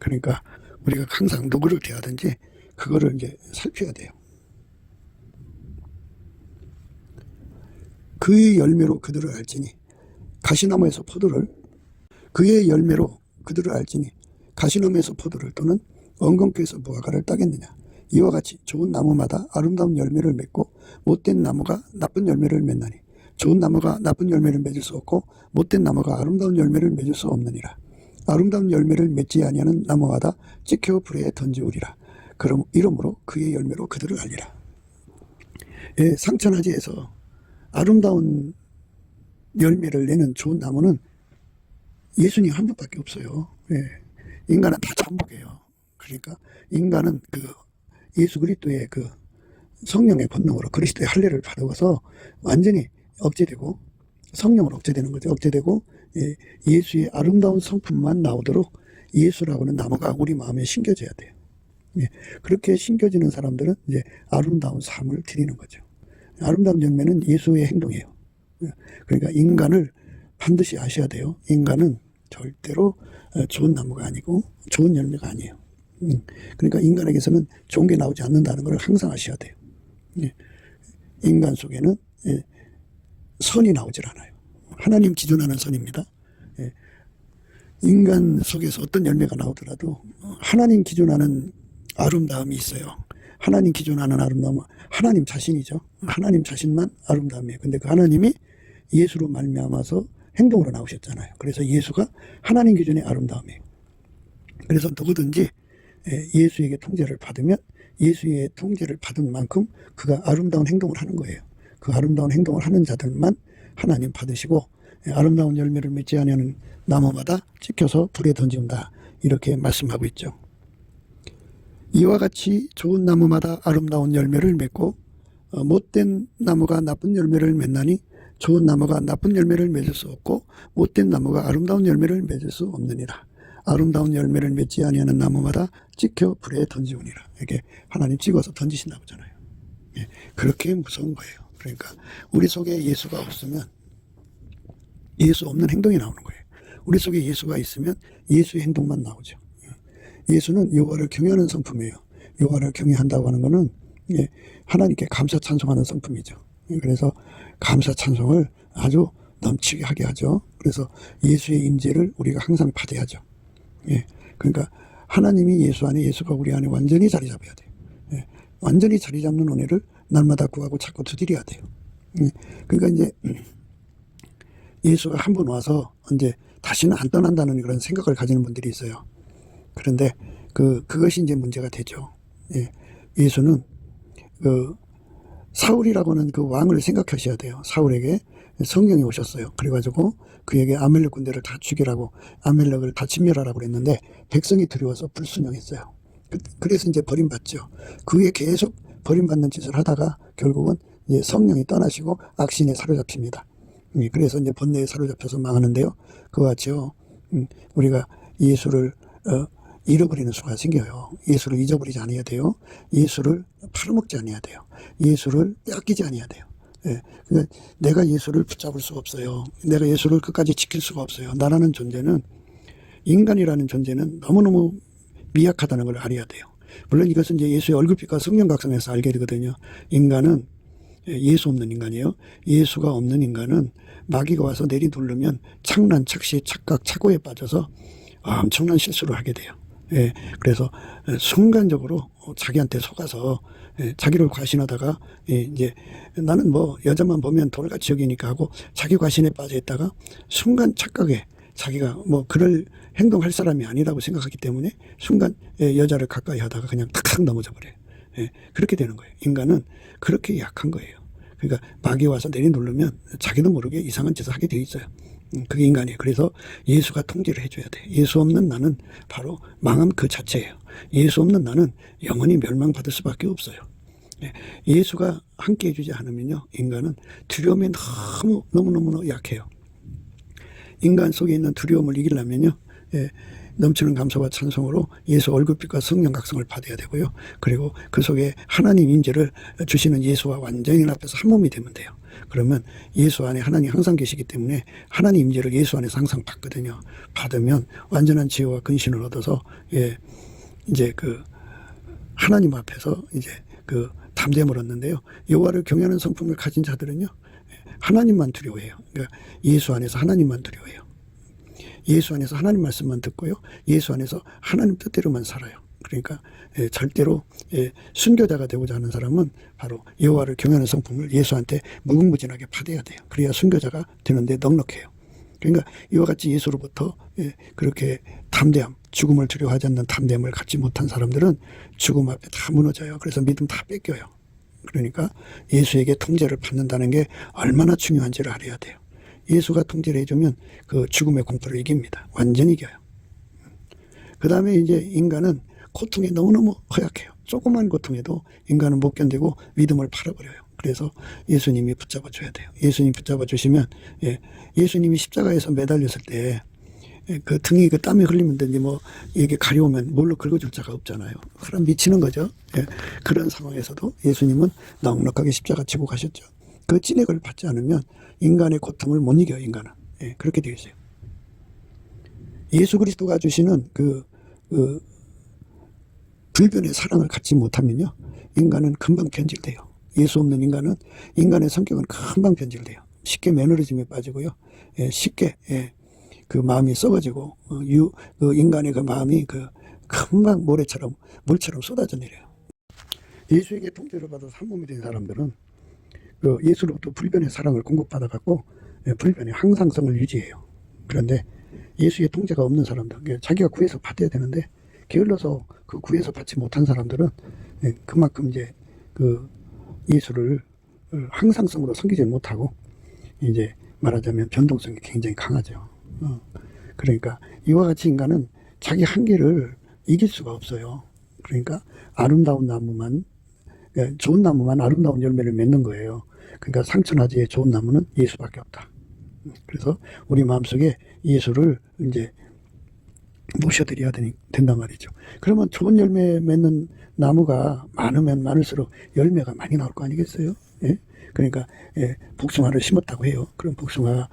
그러니까 우리가 항상 누구를 대하든지 그거를 이제 살펴야 돼요. 그의 열매로 그들을 알지니 가시나무에서 포도를, 그의 열매로 그들을 알지니 가시나무에서 포도를 또는 엉겅퀴에서 무화과를 따겠느냐. 이와 같이 좋은 나무마다 아름다운 열매를 맺고 못된 나무가 나쁜 열매를 맺나니 좋은 나무가 나쁜 열매를 맺을 수 없고 못된 나무가 아름다운 열매를 맺을 수 없느니라. 아름다운 열매를 맺지 아니하는 나무마다 찍혀 불에 던지우리라. 그럼 이러므로 그의 열매로 그들을 알리라. 상천하지에서 아름다운 열매를 내는 좋은 나무는 예수님 한 분밖에 없어요. 인간은 다 잠복해요. 그러니까 인간은 그 예수 그리스도의 그 성령의 본능으로 그리스도의 할례를 받아서 완전히 억제되고, 성령으로 억제되는 거죠. 억제되고 예수의 아름다운 성품만 나오도록 예수라고는 나무가 우리 마음에 심겨져야 돼요. 그렇게 심겨지는 사람들은 이제 아름다운 삶을 드리는 거죠. 아름다운 열매는 예수의 행동이에요. 그러니까 인간을 반드시 아셔야 돼요. 인간은 절대로 좋은 나무가 아니고 좋은 열매가 아니에요. 그러니까 인간에게서는 좋은 게 나오지 않는다는 걸 항상 아셔야 돼요. 인간 속에는 선이 나오질 않아요. 하나님 기준하는 선입니다. 인간 속에서 어떤 열매가 나오더라도 하나님 기준하는 아름다움이 있어요. 하나님 기준하는 아름다움은 하나님 자신이죠. 하나님 자신만 아름다움이에요. 근데 그 하나님이 예수로 말미암아서 행동으로 나오셨잖아요. 그래서 예수가 하나님 기준의 아름다움이에요. 그래서 누구든지 예수에게 통제를 받으면 예수의 통제를 받은 만큼 그가 아름다운 행동을 하는 거예요. 그 아름다운 행동을 하는 자들만 하나님 받으시고 아름다운 열매를 맺지 아니하는 나무마다 찍혀서 불에 던진다, 이렇게 말씀하고 있죠. 이와 같이 좋은 나무마다 아름다운 열매를 맺고 못된 나무가 나쁜 열매를 맺나니 좋은 나무가 나쁜 열매를 맺을 수 없고 못된 나무가 아름다운 열매를 맺을 수 없느니라. 아름다운 열매를 맺지 아니하는 나무마다 찍혀 불에 던지우니라. 이렇게 하나님 찍어서 던지신다고 하잖아요. 그렇게 무서운 거예요. 그러니까 우리 속에 예수가 없으면 예수 없는 행동이 나오는 거예요. 우리 속에 예수가 있으면 예수의 행동만 나오죠. 예수는 여호와를 경외하는 성품이에요. 여호와를 경외한다고 하는 것은 하나님께 감사 찬송하는 성품이죠. 그래서 감사 찬송을 아주 넘치게 하게 하죠. 그래서 예수의 임재를 우리가 항상 받아야죠. 그러니까 하나님이 예수 안에, 예수가 우리 안에 완전히 자리 잡아야 돼요. 완전히 자리 잡는 은혜를 날마다 구하고 찾고 두드려야 돼요. 그러니까 이제 예수가 한 번 와서 이제 다시는 안 떠난다는 그런 생각을 가지는 분들이 있어요. 그런데 그것이 이제 문제가 되죠. 예. 예수는 사울이라고는 그 왕을 생각하셔야 돼요. 사울에게 성령이 오셨어요. 그래가지고 그에게 아멜렉 군대를 다 죽이라고, 아멜렉을 다 진멸하라고 그랬는데 백성이 두려워서 불순종했어요. 그래서 이제 버림받죠. 그에 계속 버림받는 짓을 하다가 결국은 이제 성령이 떠나시고 악신에 사로잡힙니다. 그래서 이제 번뇌에 사로잡혀서 망하는데요. 그와 같이요. 우리가 예수를 잃어버리는 수가 생겨요. 예수를 잊어버리지 않아야 돼요. 예수를 팔아먹지 않아야 돼요. 예수를 뺏기지 않아야 돼요. 예. 그러니까 내가 예수를 붙잡을 수가 없어요. 내가 예수를 끝까지 지킬 수가 없어요. 나라는 존재는, 인간이라는 존재는 너무너무 미약하다는 걸 알아야 돼요. 물론 이것은 이제 예수의 얼굴빛과 성령각성에서 알게 되거든요. 인간은 예수 없는 인간이에요. 예수가 없는 인간은 마귀가 와서 내리누르면 착란, 착시, 착각, 착오에 빠져서 엄청난 실수를 하게 돼요. 예, 그래서 순간적으로 자기한테 속아서 자기를 과신하다가 이제 나는 뭐 여자만 보면 돌같이 여기니까 하고 자기 과신에 빠져 있다가 순간 착각에 자기가 뭐 그럴 행동할 사람이 아니라고 생각하기 때문에 순간 여자를 가까이 하다가 그냥 탁탁 넘어져 버려요. 예, 그렇게 되는 거예요. 인간은 그렇게 약한 거예요. 그러니까 마귀 와서 내리누르면 자기도 모르게 이상한 짓을 하게 돼 있어요. 그게 인간이에요. 그래서 예수가 통제를 해줘야 돼. 예수 없는 나는 바로 망함 그 자체예요. 예수 없는 나는 영원히 멸망받을 수밖에 없어요. 예수가 함께 해주지 않으면요, 인간은 두려움에 너무너무 약해요. 인간 속에 있는 두려움을 이기려면요, 넘치는 감사와 찬송으로 예수 얼굴빛과 성령 각성을 받아야 되고요. 그리고 그 속에 하나님 임재를 주시는 예수와 완전히 연합해서 한 몸이 되면 돼요. 그러면 예수 안에 하나님 항상 계시기 때문에 하나님 임재를 예수 안에서 항상 받거든요. 받으면 완전한 지혜와 근신을 얻어서 이제 하나님 앞에서 이제 담대함을 얻는데요. 여호와를 경외하는 성품을 가진 자들은요, 하나님만 두려워해요. 그러니까 예수 안에서 하나님만 두려워해요. 예수 안에서 하나님 말씀만 듣고요. 예수 안에서 하나님 뜻대로만 살아요. 그러니까 절대로 순교자가 되고자 하는 사람은 바로 여호와를 경외하는 성품을 예수한테 무궁무진하게 받아야 돼요. 그래야 순교자가 되는데 넉넉해요. 그러니까 이와 같이 예수로부터 그렇게 담대함, 죽음을 두려워하지 않는 담대함을 갖지 못한 사람들은 죽음 앞에 다 무너져요. 그래서 믿음 다 뺏겨요. 그러니까 예수에게 통제를 받는다는 게 얼마나 중요한지를 알아야 돼요. 예수가 통제를 해주면 그 죽음의 공포를 이깁니다. 완전히 이겨요. 그 다음에 이제 인간은 고통에 너무너무 허약해요. 조그만 고통에도 인간은 못 견디고 믿음을 팔아버려요. 그래서 예수님이 붙잡아줘야 돼요. 예수님 붙잡아주시면, 예수님이 십자가에서 매달렸을 때, 그 등이 그 땀이 흘리면 되지 뭐, 이게 가려우면 뭘로 긁어줄 자가 없잖아요. 사람 미치는 거죠. 그런 상황에서도 예수님은 넉넉하게 십자가 지고 가셨죠. 그 진액을 받지 않으면 인간의 고통을 못 이겨요, 인간은. 그렇게 되어 있어요. 예수 그리스도가 주시는 불변의 사랑을 갖지 못하면요, 인간은 금방 변질돼요. 예수 없는 인간은, 인간의 성격은 금방 변질돼요. 쉽게 매너리즘에 빠지고요. 쉽게, 그 마음이 썩어지고, 인간의 그 마음이 금방 물처럼 쏟아져 내려요. 예수에게 통제를 받아서 한 몸이 된 사람들은 예수로부터 불변의 사랑을 공급받아갖고 불변의 항상성을 유지해요. 그런데 예수의 통제가 없는 사람들, 자기가 구해서 받아야 되는데 게을러서 그 구해서 받지 못한 사람들은 그만큼 이제 예수를 항상성으로 섬기지 못하고 이제 말하자면 변동성이 굉장히 강하죠. 그러니까 이와 같이 인간은 자기 한계를 이길 수가 없어요. 그러니까 아름다운 나무만, 좋은 나무만 아름다운 열매를 맺는 거예요. 그러니까 상처나지의 좋은 나무는 예수밖에 없다. 그래서 우리 마음속에 예수를 이제 모셔드려야 된단 말이죠. 그러면 좋은 열매 맺는 나무가 많으면 많을수록 열매가 많이 나올 거 아니겠어요? 그러니까 복숭아를 심었다고 해요. 그럼 복숭아가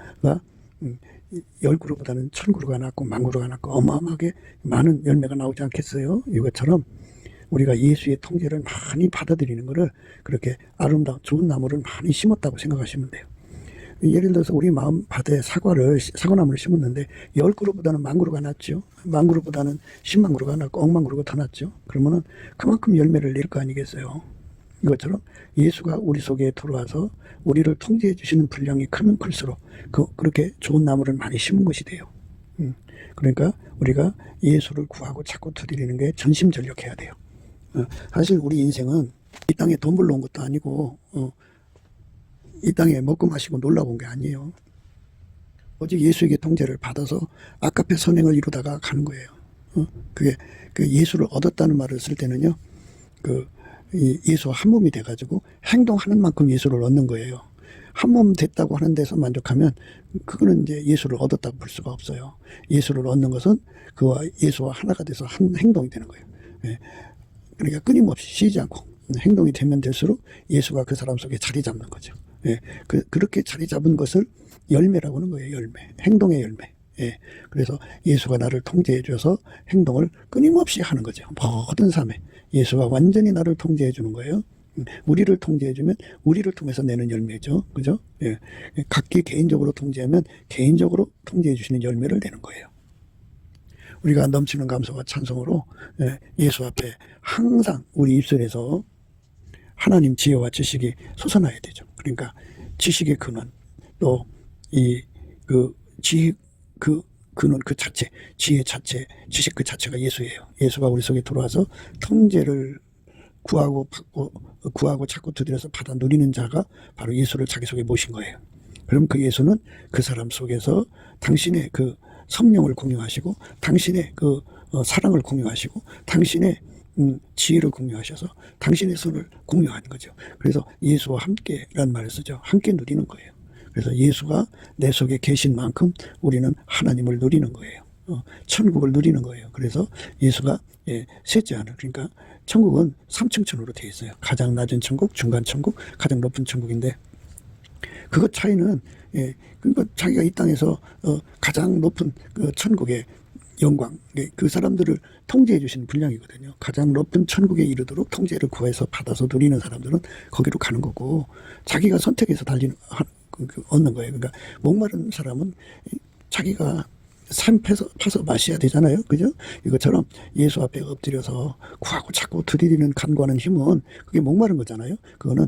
10그루보다는 1000그루가 낫고 10,000그루가 낫고 어마어마하게 많은 열매가 나오지 않겠어요? 이것처럼 우리가 예수의 통제를 많이 받아들이는 것을 그렇게 아름다운 좋은 나무를 많이 심었다고 생각하시면 돼요. 예를 들어서 우리 마음 밭에 사과나무를 심었는데 10그루보다는 10,000그루가 낫죠. 10,000그루보다는 100,000그루가 낫고 10,000그루가 더 낫죠. 그러면은 그만큼 열매를 낼 거 아니겠어요. 이것처럼 예수가 우리 속에 들어와서 우리를 통제해 주시는 분량이 크면 클수록 그렇게 좋은 나무를 많이 심은 것이 돼요. 그러니까 우리가 예수를 구하고 찾고 두드리는 게 전심전력해야 돼요. 사실 우리 인생은 이 땅에 돈 벌러 온 것도 아니고 이 땅에 먹고 마시고 놀라고 온 게 아니에요. 오직 예수에게 통제를 받아서 아까페 선행을 이루다가 가는 거예요. 그게 그 예수를 얻었다는 말을 쓸 때는요, 이 예수와 한 몸이 돼가지고 행동하는 만큼 예수를 얻는 거예요. 한 몸 됐다고 하는 데서 만족하면 그거는 이제 예수를 얻었다고 볼 수가 없어요. 예수를 얻는 것은 그와 예수와 하나가 돼서 한 행동이 되는 거예요. 예. 그러니까 끊임없이 쉬지 않고 행동이 되면 될수록 예수가 그 사람 속에 자리 잡는 거죠. 예. 그렇게 자리 잡은 것을 열매라고 하는 거예요. 열매. 행동의 열매. 예. 그래서 예수가 나를 통제해 줘서 행동을 끊임없이 하는 거죠. 모든 삶에 예수가 완전히 나를 통제해 주는 거예요. 우리를 통제해 주면 우리를 통해서 내는 열매죠. 그죠? 예. 각기 개인적으로 통제하면 개인적으로 통제해 주시는 열매를 내는 거예요. 우리가 넘치는 감사와 찬송으로 예수 앞에 항상 우리 입술에서 하나님 지혜와 지식이 솟아나야 되죠. 그러니까 지식의 근원, 또 근원 그 자체, 지혜 자체, 지식 그 자체가 예수예요. 예수가 우리 속에 들어와서 통제를 구하고 찾고 두드려서 받아 누리는 자가 바로 예수를 자기 속에 모신 거예요. 그럼 그 예수는 그 사람 속에서 당신의 그 성령을 공유하시고, 당신의 그 사랑을 공유하시고, 당신의 지혜를 공유하셔서 당신의 손을 공유하는 거죠. 그래서 예수와 함께라는 말을 쓰죠. 함께 누리는 거예요. 그래서 예수가 내 속에 계신 만큼 우리는 하나님을 누리는 거예요. 천국을 누리는 거예요. 그래서 예수가 셋째 하늘, 그러니까 천국은 3층천으로 되어 있어요. 가장 낮은 천국, 중간 천국, 가장 높은 천국인데, 그것 차이는 그러니까 자기가 이 땅에서 가장 높은 그 천국의 영광, 그 사람들을 통제해 주시는 분량이거든요. 가장 높은 천국에 이르도록 통제를 구해서 받아서 누리는 사람들은 거기로 가는 거고, 자기가 선택해서 얻는 거예요. 그러니까 목마른 사람은 자기가 산 파서 마셔야 되잖아요. 그죠? 이것처럼 예수 앞에 엎드려서 구하고 찾고 드리는 간구하는 힘은 그게 목마른 거잖아요. 그거는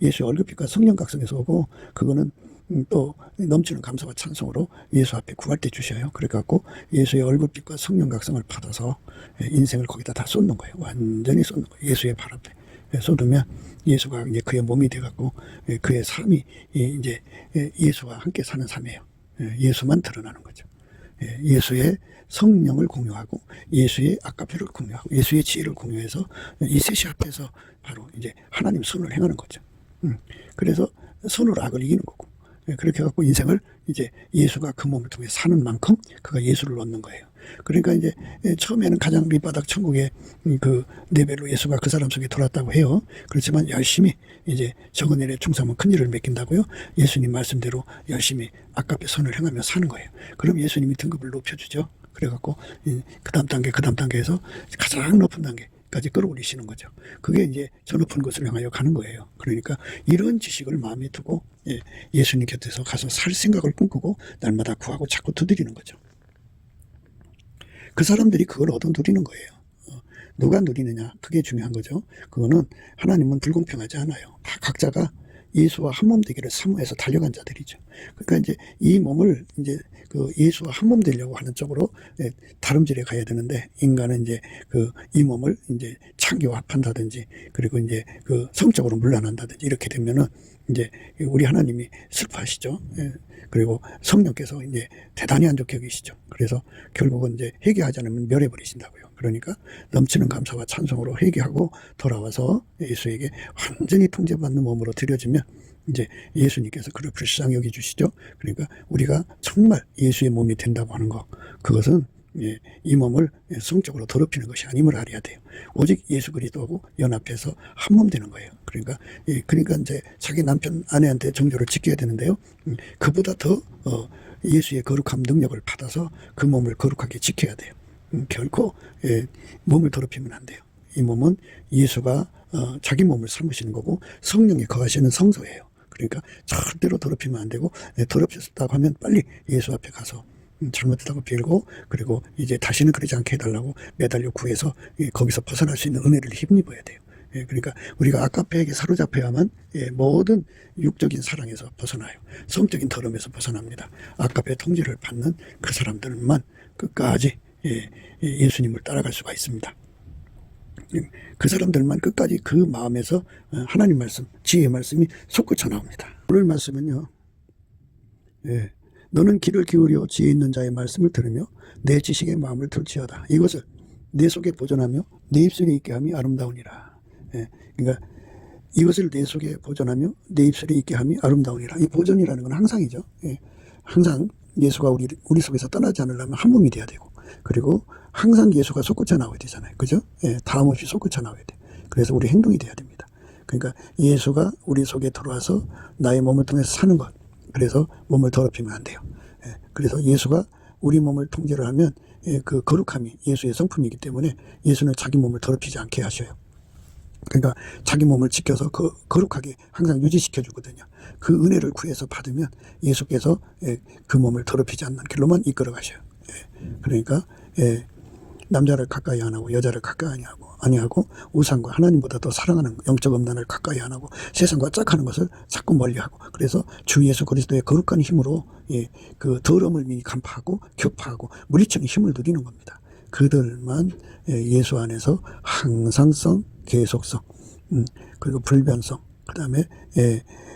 예수의 얼굴빛과 성령 각성에서 오고, 그거는 또 넘치는 감사와 찬송으로 예수 앞에 구할 때 주셔요. 그래갖고 예수의 얼굴빛과 성령 각성을 받아서 인생을 거기다 다 쏟는 거예요. 완전히 쏟는 거예요. 예수의 발 앞에 쏟으면 예수가 이제 그의 몸이 돼갖고 그의 삶이 이제 예수와 함께 사는 삶이에요. 예수만 드러나는 거죠. 예수의 성령을 공유하고, 예수의 아까페를 공유하고, 예수의 지혜를 공유해서 이 셋이 앞에서 바로 이제 하나님 손을 행하는 거죠. 그래서 손으로 악을 이기는 거고, 그렇게 해갖고 인생을 이제 예수가 그 몸을 통해 사는 만큼 그가 예수를 얻는 거예요. 그러니까 이제 처음에는 가장 밑바닥 천국에 그 레벨로 예수가 그 사람 속에 들어왔다고 해요. 그렇지만 열심히 이제 적은 일에 충성하면 큰 일을 맺긴다고요. 예수님 말씀대로 열심히 아까페 선을 행하며 사는 거예요. 그럼 예수님이 등급을 높여주죠. 그래갖고 그 다음 단계에서 가장 높은 단계까지 끌어올리시는 거죠. 그게 이제 저 높은 곳을 향하여 가는 거예요. 그러니까 이런 지식을 마음에 두고 예수님 곁에서 가서 살 생각을 꿈꾸고 날마다 구하고 찾고 두드리는 거죠. 그 사람들이 그걸 얻어 누리는 거예요. 누가 누리느냐, 그게 중요한 거죠. 그거는 하나님은 불공평하지 않아요. 다 각자가 예수와 한 몸 되기를 사모해서 달려간 자들이죠. 그러니까 이제 이 몸을 이제 그 예수와 한 몸 되려고 하는 쪽으로 다름질에 가야 되는데, 인간은 이제 이 몸을 이제 창교합한다든지, 그리고 이제 그 성적으로 물러난다든지 이렇게 되면은 이제 우리 하나님이 슬퍼하시죠. 그리고 성령께서 이제 대단히 안 좋게 여기시죠. 그래서 결국은 이제 회개하지 않으면 멸해버리신다고요. 그러니까 넘치는 감사와 찬송으로 회개하고 돌아와서 예수에게 완전히 통제받는 몸으로 드려지면 이제 예수님께서 그를 불쌍히 여겨주시죠. 그러니까 우리가 정말 예수의 몸이 된다고 하는 거, 그것은 이 몸을 성적으로 더럽히는 것이 아님을 알아야 돼요. 오직 예수 그리스도하고 연합해서 한 몸 되는 거예요. 그러니까 이제 자기 남편 아내한테 정조를 지켜야 되는데요. 그보다 더 예수의 거룩함 능력을 받아서 그 몸을 거룩하게 지켜야 돼요. 결코 몸을 더럽히면 안 돼요. 이 몸은 예수가 자기 몸을 삼으시는 거고 성령이 거하시는 성소예요. 그러니까 절대로 더럽히면 안 되고, 더럽혔다고 하면 빨리 예수 앞에 가서 잘못했다고 빌고, 그리고 이제 다시는 그러지 않게 해달라고 매달려 구해서 거기서 벗어날 수 있는 은혜를 힘입어야 돼요. 그러니까 우리가 아가페에게 사로잡혀야만 모든 육적인 사랑에서 벗어나요. 성적인 더러움에서 벗어납니다. 아가페 통제를 받는 그 사람들만 끝까지 예수님을 따라갈 수가 있습니다. 그 사람들만 끝까지 그 마음에서 하나님 말씀, 지혜의 말씀이 솟구쳐 나옵니다. 오늘 말씀은요, 너는 귀를 기울여 지혜 있는 자의 말씀을 들으며 내 지식의 마음을 들지어다. 이것을 내 속에 보존하며 내 입술에 있게 함이 아름다우니라. 그러니까 이것을 내 속에 보존하며 내 입술에 있게 함이 아름다우니라. 이 보존이라는 건 항상이죠. 항상 예수가 우리 속에서 떠나지 않으려면 한 몸이 돼야 되고, 그리고 항상 예수가 솟구쳐 나와야 되잖아요. 그죠? 다음 없이 솟구쳐 나와야 돼. 그래서 우리 행동이 돼야 됩니다. 그러니까 예수가 우리 속에 들어와서 나의 몸을 통해서 사는 것. 그래서 몸을 더럽히면 안 돼요. 그래서 예수가 우리 몸을 통제를 하면 그 거룩함이 예수의 성품이기 때문에 예수는 자기 몸을 더럽히지 않게 하셔요. 그러니까 자기 몸을 지켜서 거룩하게 항상 유지시켜 주거든요. 그 은혜를 구해서 받으면 예수께서 그 몸을 더럽히지 않는 길로만 이끌어 가셔요. 그러니까 남자를 가까이 안 하고 여자를 가까이 아니하고 우상과 하나님보다 더 사랑하는 영적 음란을 가까이 안 하고 세상과 짝하는 것을 자꾸 멀리하고, 그래서 주 예수 그리스도의 거룩한 힘으로 그 더러움을 미리 간파하고 격파하고 물리치는 힘을 누리는 겁니다. 그들만 예수 안에서 항상성, 계속성, 그리고 불변성, 그 다음에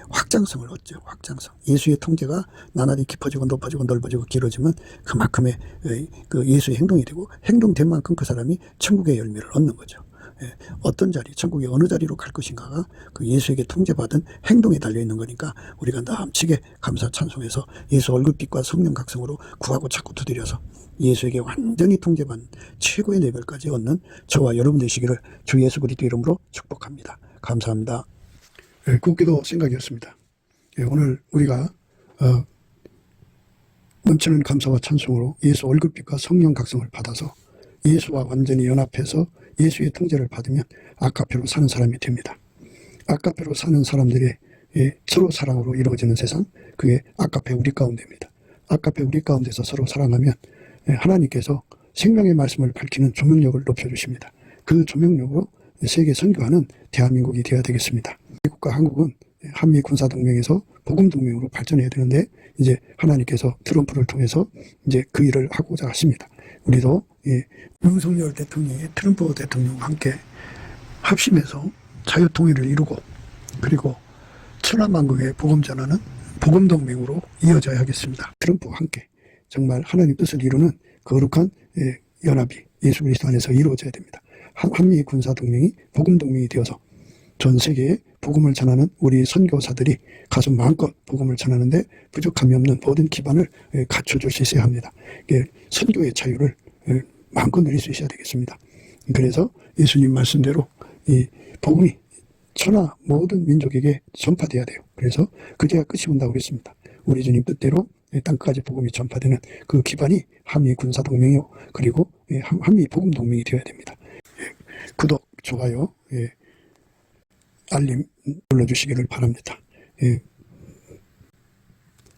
확장성을 얻죠. 확장성. 예수의 통제가 나날이 깊어지고 높아지고 넓어지고 길어지면 그만큼의 그 예수의 행동이 되고, 행동된 만큼 그 사람이 천국의 열매를 얻는 거죠. 어떤 자리, 천국의 어느 자리로 갈 것인가가 그 예수에게 통제받은 행동에 달려있는 거니까 우리가 남치게 감사 찬송해서 예수 얼굴빛과 성령 각성으로 구하고 자꾸 두드려서 예수에게 완전히 통제받는 최고의 레벨까지 얻는 저와 여러분 되시기를 주 예수 그리스도 이름으로 축복합니다. 감사합니다. 굿기도 생각이었습니다. 오늘 우리가 넘치는 감사와 찬송으로 예수 얼굴빛과 성령 각성을 받아서 예수와 완전히 연합해서 예수의 통제를 받으면 아가페로 사는 사람이 됩니다. 아가페로 사는 사람들이 서로 사랑으로 이루어지는 세상, 그게 아가페 우리 가운데입니다. 아가페 우리 가운데서 서로 사랑하면 하나님께서 생명의 말씀을 밝히는 조명력을 높여주십니다. 그 조명력으로 세계 선교하는 대한민국이 되어야 되겠습니다. 미국과 한국은 한미 군사동맹에서 복음동맹으로 발전해야 되는데, 이제 하나님께서 트럼프를 통해서 이제 그 일을 하고자 하십니다. 우리도 윤석열 대통령이 트럼프 대통령과 함께 합심해서 자유통일을 이루고, 그리고 천하만국의 복음 전하는 복음동맹으로 이어져야 하겠습니다. 트럼프와 함께 정말 하나님 뜻을 이루는 거룩한 연합이 예수 그리스도 안에서 이루어져야 됩니다. 한미 군사동맹이 복음동맹이 되어서 전 세계에 복음을 전하는 우리 선교사들이 가서 마음껏 복음을 전하는데 부족함이 없는 모든 기반을 갖춰줄 수 있어야 합니다. 선교의 자유를 마음껏 누릴 수 있어야 되겠습니다. 그래서 예수님 말씀대로 이 복음이 천하 모든 민족에게 전파돼야 돼요. 그래서 그제야 끝이 온다고 그랬습니다. 우리 주님 뜻대로 땅까지 복음이 전파되는 그 기반이 한미 군사동맹이요, 그리고 한미 복음동맹이 되어야 됩니다. 구독, 좋아요, 알림 눌러주시기를 바랍니다.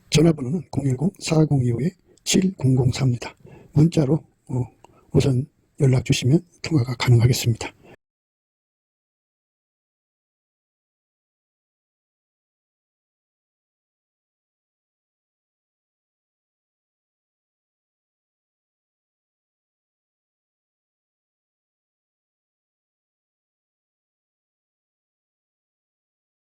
전화번호는 010-4025-7003입니다. 문자로 우선 연락 주시면 통화가 가능하겠습니다.